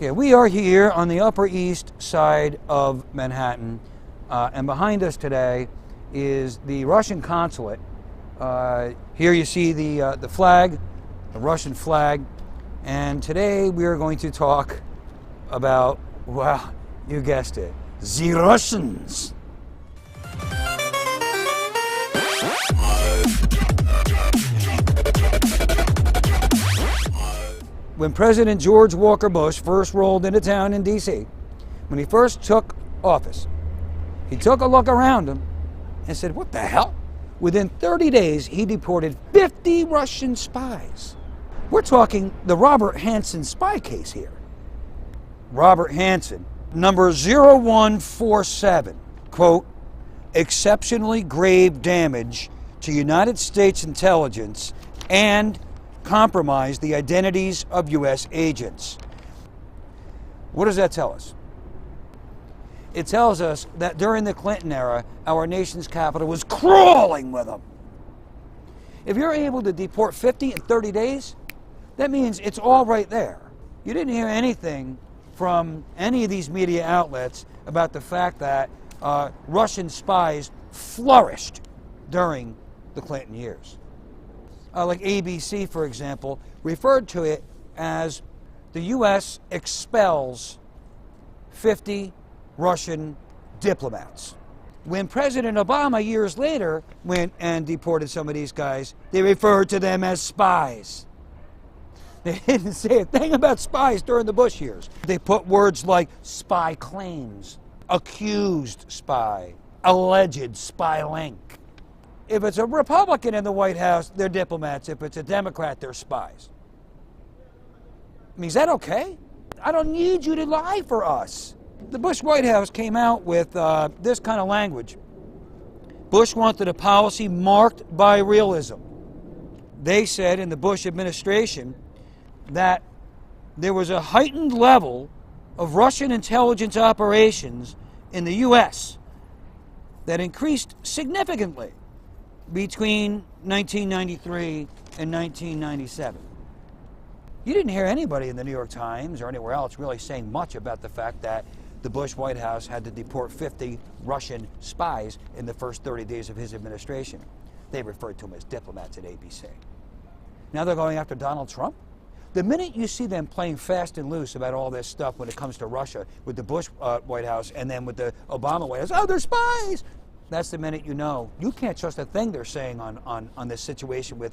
Okay, we are here on the Upper East Side of Manhattan, and behind us today is the Russian Consulate. Here you see the flag, the Russian flag, and today we are going to talk about, well, you guessed it, the Russians. When President George Walker Bush first rolled into town in D.C., when he first took office, he took a look around him and said, what the hell? Within 30 days, he deported 50 Russian spies. We're talking the Robert Hanssen spy case here. Robert Hanssen, number 0147, quote, exceptionally grave damage to United States intelligence and compromised the identities of U.S. agents. What does that tell us? It tells us that during the Clinton era, our nation's capital was crawling with them. If you're able to deport 50 in 30 days, that means it's all right there. You didn't hear anything from any of these media outlets about the fact that Russian spies flourished during the Clinton years. Like ABC, for example, referred to it as the U.S. expels 50 Russian diplomats. When President Obama years later went and deported some of these guys, they referred to them as spies. They didn't say a thing about spies during the Bush years. They put words like spy claims, accused spy, alleged spy link. If it's a Republican in the White House, they're diplomats. If it's a Democrat, they're spies. I mean, is that okay? I don't need you to lie for us. The Bush White House came out with this kind of language. Bush wanted a policy marked by realism. They said in the Bush administration that there was a heightened level of Russian intelligence operations in the U.S. that increased significantly between 1993 and 1997. You didn't hear anybody in the New York Times or anywhere else really saying much about the fact that the Bush White House had to deport 50 Russian spies in the first 30 days of his administration. They referred to them as diplomats at ABC. Now they're going after Donald Trump? The minute you see them playing fast and loose about all this stuff when it comes to Russia with the Bush White House and then with the Obama White House, oh, they're spies! That's the minute you know you can't trust a thing they're saying on this situation with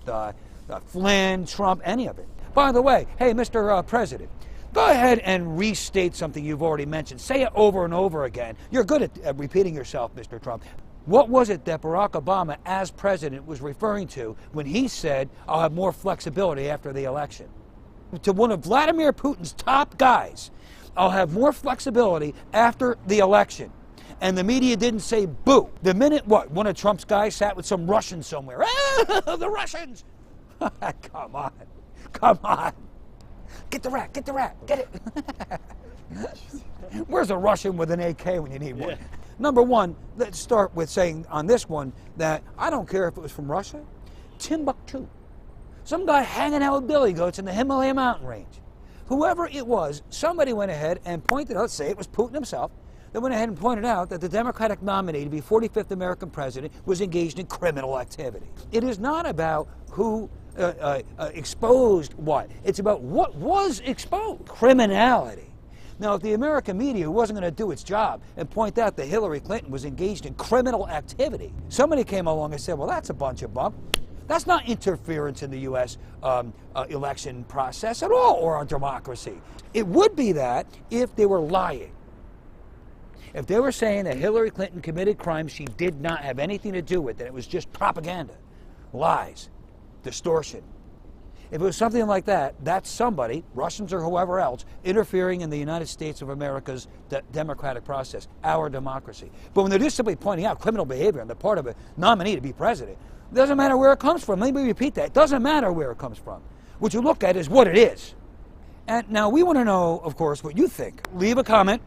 Flynn, Trump, any of it. By the way, hey, Mr. President, go ahead and restate something you've already mentioned. Say it over and over again. You're good at repeating yourself, Mr. Trump. What was it that Barack Obama, as president, was referring to when he said, I'll have more flexibility after the election? To one of Vladimir Putin's top guys, I'll have more flexibility after the election. And the media didn't say boo. The minute, what, one of Trump's guys sat with some Russians somewhere. Ah, the Russians! Come on. Come on. Get the rat, get it. Where's a Russian with an AK when you need one? Yeah. Number one, let's start with saying on this one that I don't care if it was from Russia, Timbuktu. Some guy hanging out with billy goats in the Himalaya mountain range. Whoever it was, somebody went ahead and pointed out, say it was Putin himself, they went ahead and pointed out that the Democratic nominee to be 45th American president was engaged in criminal activity. It is not about who exposed what. It's about what was exposed. Criminality. Now, if the American media wasn't going to do its job and point out that Hillary Clinton was engaged in criminal activity, somebody came along and said, well, that's a bunch of bunk. That's not interference in the U.S. Election process at all, or our democracy. It would be that if they were lying. If they were saying that Hillary Clinton committed crimes she did not have anything to do with, and it was just propaganda, lies, distortion. If it was something like that, that's somebody, Russians or whoever else, interfering in the United States of America's democratic process, our democracy. But when they're just simply pointing out criminal behavior on the part of a nominee to be president, it doesn't matter where it comes from. Let me repeat that. It doesn't matter where it comes from. What you look at is what it is. And now we want to know, of course, what you think. Leave a comment,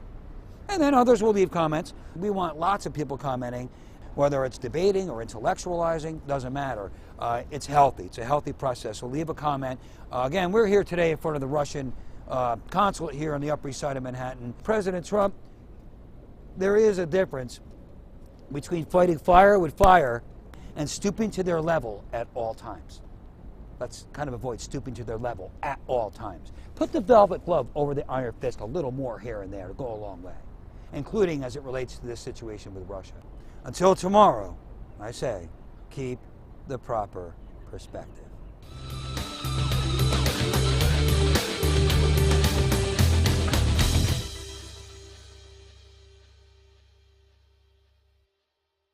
and then others will leave comments. We want lots of people commenting. Whether it's debating or intellectualizing, doesn't matter. It's healthy. It's a healthy process. So leave a comment. Again, we're here today in front of the Russian Consulate here on the Upper East Side of Manhattan. President Trump, there is a difference between fighting fire with fire and stooping to their level at all times. Let's kind of avoid stooping to their level at all times. Put the velvet glove over the iron fist a little more here and there to go a long way, including as it relates to this situation with Russia. Until tomorrow, I say, keep the proper perspective.